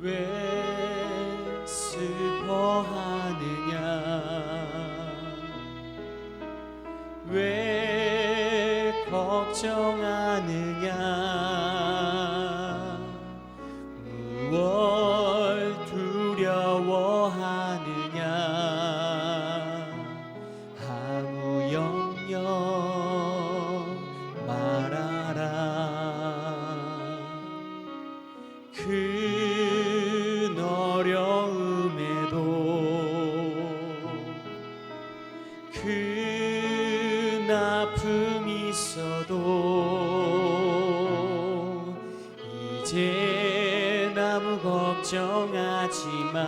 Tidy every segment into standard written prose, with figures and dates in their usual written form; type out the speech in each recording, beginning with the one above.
왜 슬퍼하느냐 왜 걱정하느냐 무얼 두려워하느냐 아무 염려 말아라 큰 어려움에도 큰 아픔이 있어도 이제 아무 걱정하지 마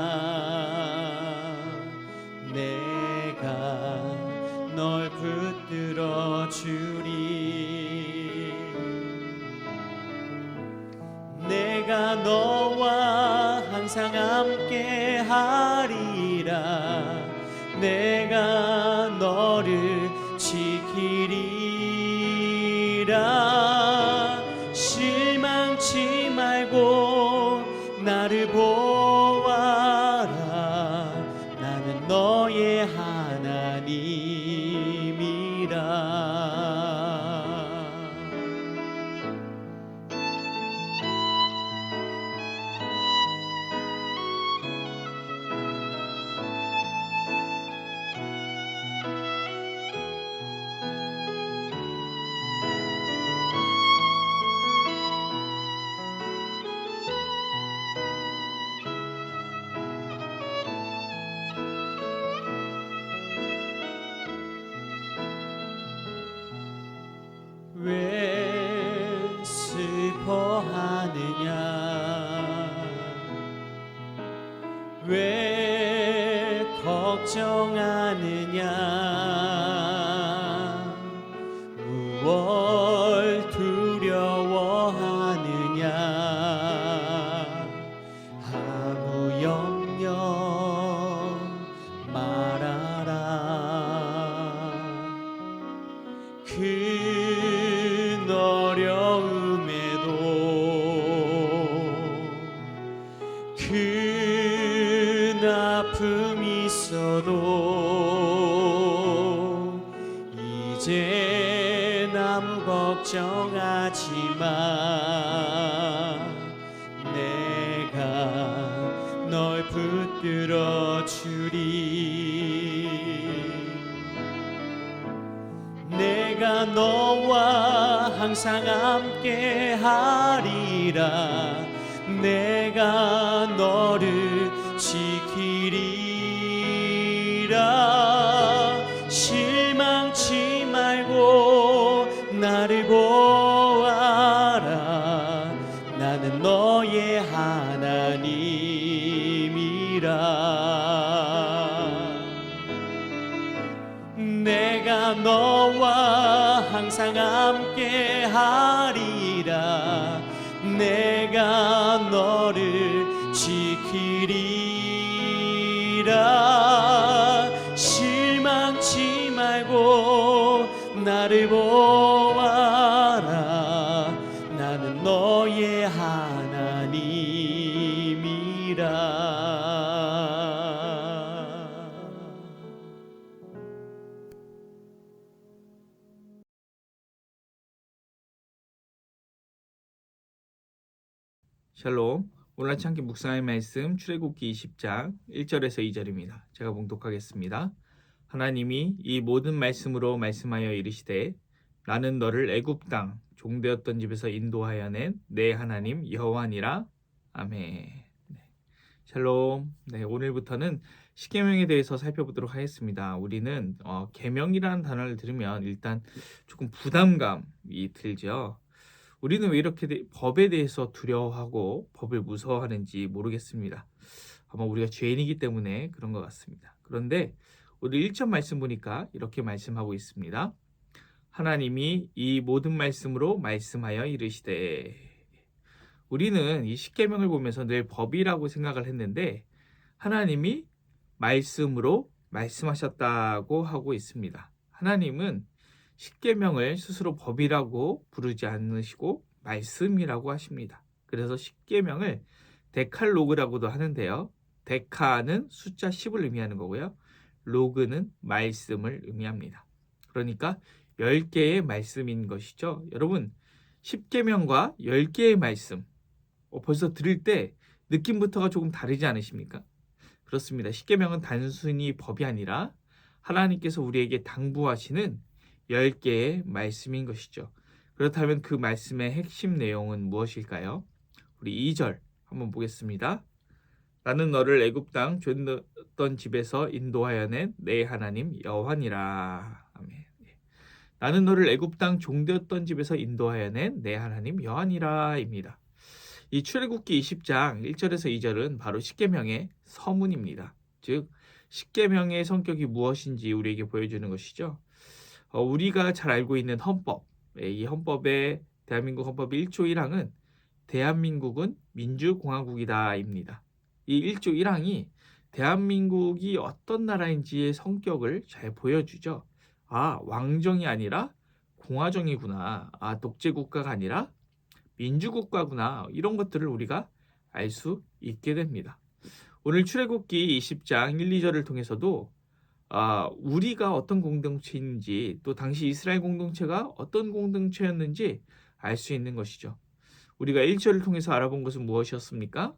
내가 널 붙들어 주리 내가 너와 항상 함께 하리라 내가 너를 지키리라 실망치 말고 나를 보아라 나는 너의 하나님이라 왜 슬퍼하느냐 왜 걱정하느냐 무얼 두려워하느냐 아무 염려 말아라 큰 어려움에도 큰 아픔이 있어도 이제 아무 걱정하지 마 내가 널 붙들어 주리 내가 너와 항상 함께 하리라 내가 너를 지키리라 실망치 말고 나를 보아라 나는 너의 하나님이라 내가 너와 항상 함께 하리라 내가 너를 지키리라 실망치 말고 나를 보아라 나는 너의 하나님이라 샬롬. 오늘 아침 함께 묵상할 말씀 출애굽기 20장 1절에서 2절입니다. 제가 봉독하겠습니다. 하나님이 이 모든 말씀으로 말씀하여 이르시되 나는 너를 애굽 땅 종되었던 집에서 인도하여 낸 내 하나님 여호와니라. 아멘. 네. 샬롬. 네, 오늘부터는 십계명에 대해서 살펴보도록 하겠습니다. 우리는 계명이라는 단어를 들으면 일단 조금 부담감이 들죠. 우리는 왜 이렇게 법에 대해서 두려워하고 법을 무서워하는지 모르겠습니다. 아마 우리가 죄인이기 때문에 그런 것 같습니다. 그런데 우리 1절 말씀 보니까 이렇게 말씀하고 있습니다. 하나님이 이 모든 말씀으로 말씀하여 이르시되. 우리는 이 십계명을 보면서 늘 법이라고 생각을 했는데 하나님이 말씀으로 말씀하셨다고 하고 있습니다. 하나님은 십계명을 스스로 법이라고 부르지 않으시고 말씀이라고 하십니다. 그래서 십계명을 데칼로그라고도 하는데요. 데카는 숫자 10을 의미하는 거고요. 로그는 말씀을 의미합니다. 그러니까 10개의 말씀인 것이죠. 여러분 10계명과 10개의 말씀 벌써 들을 때 느낌부터가 조금 다르지 않으십니까? 그렇습니다. 10계명은 단순히 법이 아니라 하나님께서 우리에게 당부하시는 10개의 말씀인 것이죠. 그렇다면 그 말씀의 핵심 내용은 무엇일까요? 우리 2절 한번 보겠습니다. 나는 너를 애굽 땅 줬던 집에서 인도하여 낸 내 하나님 여호와니라. 아멘. 나는 너를 애굽 땅 종되었던 집에서 인도하여 낸 내 하나님 여호와니라입니다. 이 출애굽기 20장 1절에서 2절은 바로 십계명의 서문입니다. 즉 십계명의 성격이 무엇인지 우리에게 보여주는 것이죠. 우리가 잘 알고 있는 헌법, 이 헌법의 대한민국 헌법 1조 1항은 대한민국은 민주공화국이다입니다. 이 1조 1항이 대한민국이 어떤 나라인지의 성격을 잘 보여주죠. 아, 왕정이 아니라 공화정이구나. 아, 독재국가가 아니라 민주국가구나. 이런 것들을 우리가 알 수 있게 됩니다. 오늘 출애굽기 20장 1, 2절을 통해서도 우리가 어떤 공동체인지 또 당시 이스라엘 공동체가 어떤 공동체였는지 알 수 있는 것이죠. 우리가 1절을 통해서 알아본 것은 무엇이었습니까?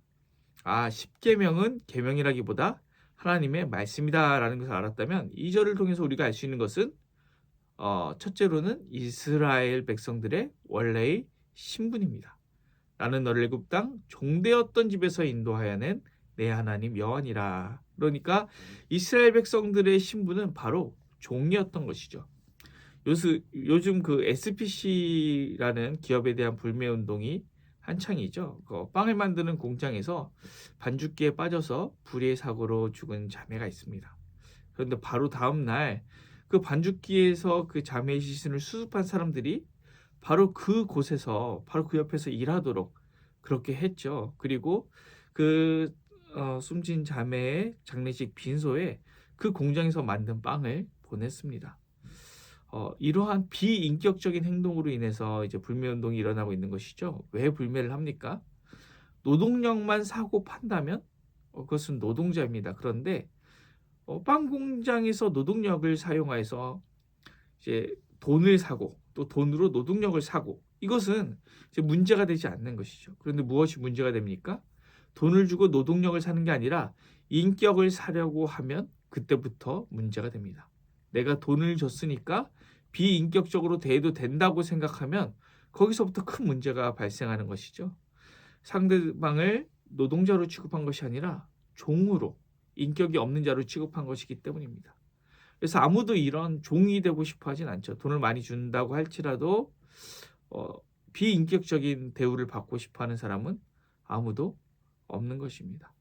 십계명은 계명이라기보다 하나님의 말씀이다라는 것을 알았다면 2절을 통해서 우리가 알 수 있는 것은 첫째로는 이스라엘 백성들의 원래의 신분입니다. 나는 너를 애굽 땅 종되었던 집에서 인도하여 낸 내 하나님 여호와니라. 그러니까 이스라엘 백성들의 신분은 바로 종이었던 것이죠. 요즘 그 SPC라는 기업에 대한 불매 운동이 한창이죠. 빵을 만드는 공장에서 반죽기에 빠져서 불의 사고로 죽은 자매가 있습니다. 그런데 바로 다음 날 그 반죽기에서 그 자매의 시신을 수습한 사람들이 바로 그곳에서 바로 그 옆에서 일하도록 그렇게 했죠. 그리고 그 숨진 자매의 장례식 빈소에 그 공장에서 만든 빵을 보냈습니다. 이러한 비인격적인 행동으로 인해서 이제 불매운동이 일어나고 있는 것이죠. 왜 불매를 합니까? 노동력만 사고 판다면 그것은 노동자입니다. 그런데 빵 공장에서 노동력을 사용해서 이제 돈을 사고 또 돈으로 노동력을 사고 이것은 이제 문제가 되지 않는 것이죠. 그런데 무엇이 문제가 됩니까? 돈을 주고 노동력을 사는 게 아니라 인격을 사려고 하면 그때부터 문제가 됩니다. 내가 돈을 줬으니까 비인격적으로 대해도 된다고 생각하면 거기서부터 큰 문제가 발생하는 것이죠. 상대방을 노동자로 취급한 것이 아니라 종으로 인격이 없는 자로 취급한 것이기 때문입니다. 그래서 아무도 이런 종이 되고 싶어 하진 않죠. 돈을 많이 준다고 할지라도 비인격적인 대우를 받고 싶어 하는 사람은 아무도 없는 것입니다.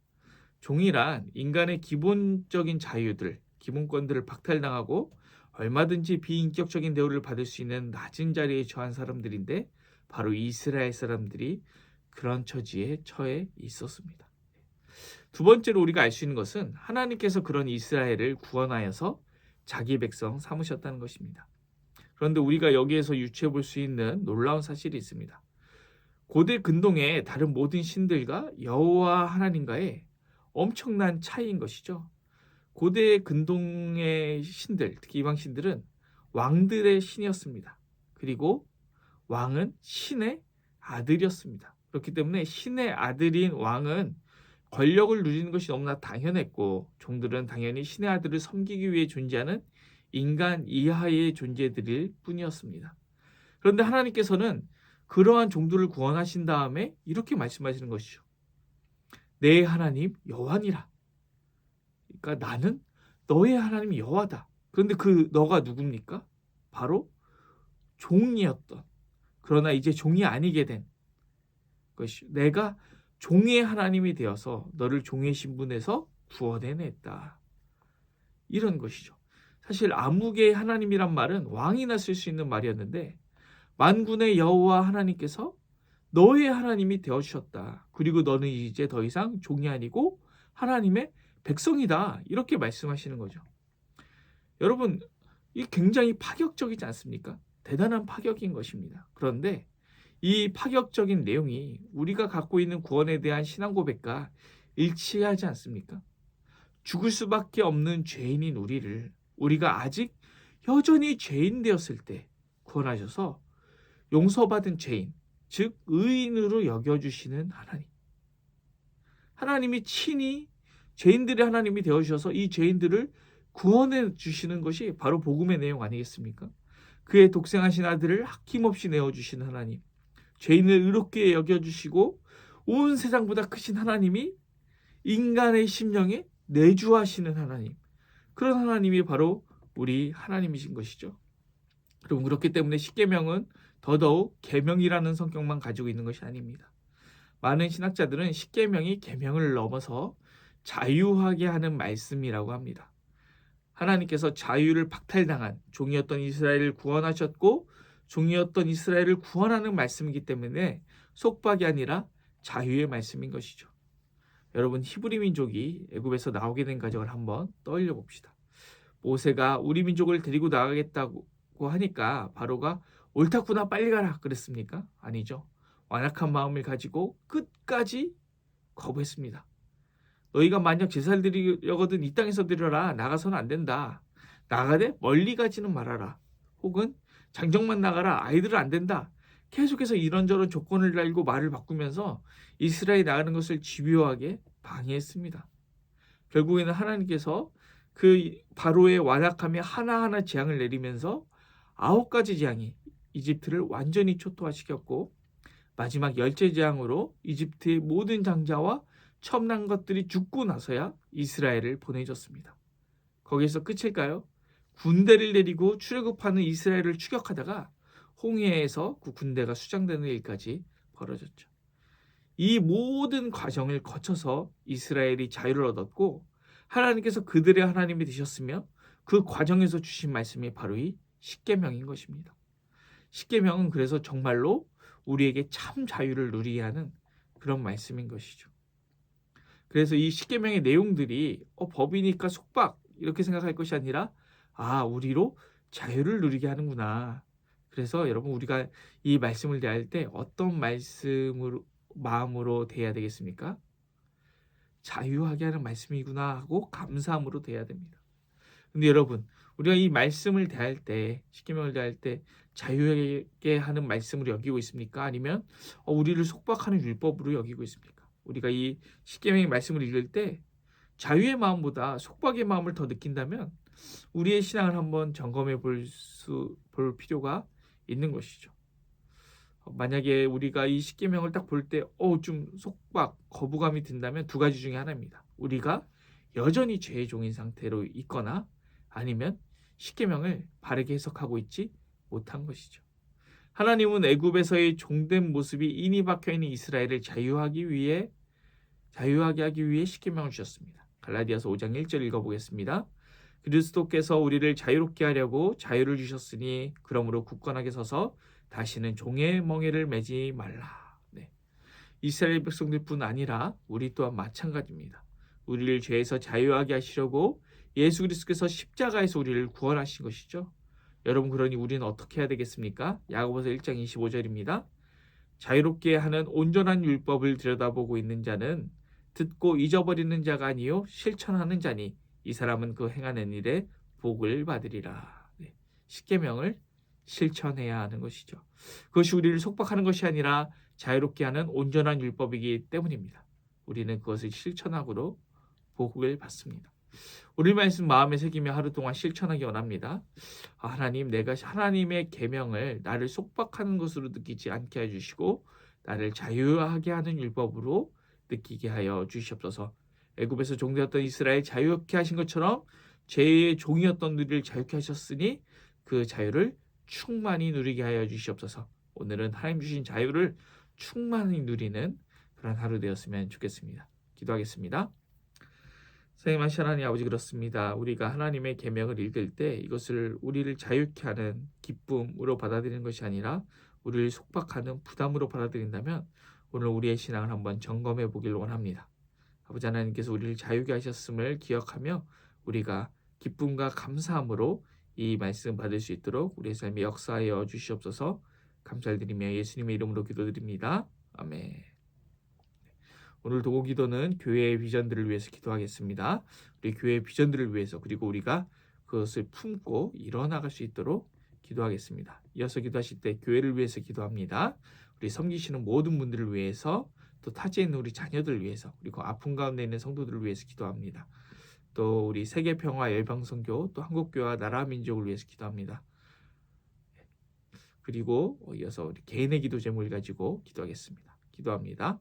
종이란 인간의 기본적인 자유들, 기본권들을 박탈당하고 얼마든지 비인격적인 대우를 받을 수 있는 낮은 자리에 처한 사람들인데 바로 이스라엘 사람들이 그런 처지에 처해 있었습니다. 두 번째로 우리가 알 수 있는 것은 하나님께서 그런 이스라엘을 구원하여서 자기 백성 삼으셨다는 것입니다. 그런데 우리가 여기에서 유추해 볼 수 있는 놀라운 사실이 있습니다. 고대 근동의 다른 모든 신들과 여호와 하나님과의 엄청난 차이인 것이죠. 고대 근동의 신들, 특히 이방 신들은 왕들의 신이었습니다. 그리고 왕은 신의 아들이었습니다. 그렇기 때문에 신의 아들인 왕은 권력을 누리는 것이 너무나 당연했고 종들은 당연히 신의 아들을 섬기기 위해 존재하는 인간 이하의 존재들일 뿐이었습니다. 그런데 하나님께서는 그러한 종들을 구원하신 다음에 이렇게 말씀하시는 것이죠. 내 하나님 여호와니라. 그러니까 나는 너의 하나님 여호와다. 그런데 그 너가 누굽니까? 바로 종이었던, 그러나 이제 종이 아니게 된 것이, 내가 종의 하나님이 되어서 너를 종의 신분에서 구원해냈다. 이런 것이죠. 사실 암흑의 하나님이란 말은 왕이나 쓸 수 있는 말이었는데 만군의 여호와 하나님께서 너의 하나님이 되어주셨다. 그리고 너는 이제 더 이상 종이 아니고 하나님의 백성이다. 이렇게 말씀하시는 거죠. 여러분, 이게 굉장히 파격적이지 않습니까? 대단한 파격인 것입니다. 그런데 이 파격적인 내용이 우리가 갖고 있는 구원에 대한 신앙 고백과 일치하지 않습니까? 죽을 수밖에 없는 죄인인 우리가 아직 여전히 죄인 되었을 때 구원하셔서 용서받은 죄인, 즉 의인으로 여겨주시는 하나님. 하나님이 친히 죄인들의 하나님이 되어주셔서 이 죄인들을 구원해 주시는 것이 바로 복음의 내용 아니겠습니까? 그의 독생하신 아들을 아낌없이 내어주신 하나님, 죄인을 의롭게 여겨주시고 온 세상보다 크신 하나님이 인간의 심령에 내주하시는 하나님, 그런 하나님이 바로 우리 하나님이신 것이죠. 그럼 그렇기 때문에 십계명은 더더욱 계명이라는 성격만 가지고 있는 것이 아닙니다. 많은 신학자들은 십계명이 계명을 넘어서 자유하게 하는 말씀이라고 합니다. 하나님께서 자유를 박탈당한 종이었던 이스라엘을 구원하셨고 종이었던 이스라엘을 구원하는 말씀이기 때문에 속박이 아니라 자유의 말씀인 것이죠. 여러분, 히브리 민족이 애굽에서 나오게 된 과정을 한번 떠올려 봅시다. 모세가 우리 민족을 데리고 나가겠다고 하니까 바로가 옳다구나 빨리 가라 그랬습니까? 아니죠. 완악한 마음을 가지고 끝까지 거부했습니다. 너희가 만약 제사를 드리려거든 이 땅에서 드려라. 나가서는 안 된다. 나가되 멀리 가지는 말아라. 혹은 장정만 나가라. 아이들은 안 된다. 계속해서 이런저런 조건을 달고 말을 바꾸면서 이스라엘이 나가는 것을 집요하게 방해했습니다. 결국에는 하나님께서 그 바로의 완악함에 하나하나 재앙을 내리면서 9가지 재앙이 이집트를 완전히 초토화시켰고 마지막 10째 재앙으로 이집트의 모든 장자와 첨난 것들이 죽고 나서야 이스라엘을 보내줬습니다. 거기에서 끝일까요? 군대를 내리고 출애굽하는 이스라엘을 추격하다가 홍해에서 그 군대가 수장되는 일까지 벌어졌죠. 이 모든 과정을 거쳐서 이스라엘이 자유를 얻었고 하나님께서 그들의 하나님이 되셨으며 그 과정에서 주신 말씀이 바로 이 십계명인 것입니다. 십계명은 그래서 정말로 우리에게 참 자유를 누리게 하는 그런 말씀인 것이죠. 그래서 이 십계명의 내용들이 법이니까 속박 이렇게 생각할 것이 아니라 우리로 자유를 누리게 하는구나. 그래서 여러분, 우리가 이 말씀을 대할 때 어떤 마음으로 대해야 되겠습니까? 자유하게 하는 말씀이구나 하고 감사함으로 대해야 됩니다. 근데 여러분, 우리가 이 말씀을 대할 때, 십계명을 대할 때 자유하게 하는 말씀으로 여기고 있습니까? 아니면 우리를 속박하는 율법으로 여기고 있습니까? 우리가 이 십계명의 말씀을 읽을 때 자유의 마음보다 속박의 마음을 더 느낀다면 우리의 신앙을 한번 점검해 볼 필요가 있는 것이죠. 만약에 우리가 이 십계명을 딱 볼 때 좀 속박, 거부감이 든다면 두 가지 중에 하나입니다. 우리가 여전히 죄의 종인 상태로 있거나 아니면 십계명을 바르게 해석하고 있지 못한 것이죠. 하나님은 애굽에서의 종된 모습이 인이 박혀있는 이스라엘을 자유하게 하기 위해 십계명을 주셨습니다. 갈라디아서 5장 1절 읽어보겠습니다. 그리스도께서 우리를 자유롭게 하려고 자유를 주셨으니 그러므로 굳건하게 서서 다시는 종의 멍에를 매지 말라. 이스라엘 백성들뿐 아니라 우리 또한 마찬가지입니다. 우리를 죄에서 자유하게 하시려고 예수 그리스도께서 십자가에서 우리를 구원하신 것이죠. 여러분, 그러니 우리는 어떻게 해야 되겠습니까? 야고보서 1장 25절입니다. 자유롭게 하는 온전한 율법을 들여다보고 있는 자는 듣고 잊어버리는 자가 아니요 실천하는 자니 이 사람은 그 행하는 일에 복을 받으리라. 십계명을 실천해야 하는 것이죠. 그것이 우리를 속박하는 것이 아니라 자유롭게 하는 온전한 율법이기 때문입니다. 우리는 그것을 실천하고로 복을 받습니다. 우리 말씀 마음에 새기며 하루 동안 실천하기 원합니다. 하나님, 내가 하나님의 계명을 나를 속박하는 것으로 느끼지 않게 해주시고 나를 자유하게 하는 율법으로 느끼게 하여 주시옵소서. 애굽에서 종되었던 이스라엘 자유롭게 하신 것처럼 죄의 종이었던 우리를 자유케 하셨으니 그 자유를 충만히 누리게 하여 주시옵소서. 오늘은 하나님 주신 자유를 충만히 누리는 그런 하루 되었으면 좋겠습니다. 기도하겠습니다. 선생님하신 하나님 아버지, 그렇습니다. 우리가 하나님의 계명을 읽을 때 이것을 우리를 자유케 하는 기쁨으로 받아들이는 것이 아니라 우리를 속박하는 부담으로 받아들인다면 오늘 우리의 신앙을 한번 점검해 보길 원합니다. 아버지 하나님께서 우리를 자유케 하셨음을 기억하며 우리가 기쁨과 감사함으로 이 말씀 받을 수 있도록 우리의 삶에 역사하여 주시옵소서. 감사를 드리며 예수님의 이름으로 기도드립니다. 아멘. 오늘 도고 기도는 교회의 비전들을 위해서 기도하겠습니다. 우리 교회의 비전들을 위해서 그리고 우리가 그것을 품고 이뤄나갈 수 있도록 기도하겠습니다. 이어서 기도하실 때 교회를 위해서 기도합니다. 우리 섬기시는 모든 분들을 위해서 또 타지에 있는 우리 자녀들을 위해서 그리고 아픔 가운데 있는 성도들을 위해서 기도합니다. 또 우리 세계평화 열방선교 또 한국교회와 나라 민족을 위해서 기도합니다. 그리고 이어서 우리 개인의 기도 제목을 가지고 기도하겠습니다. 기도합니다.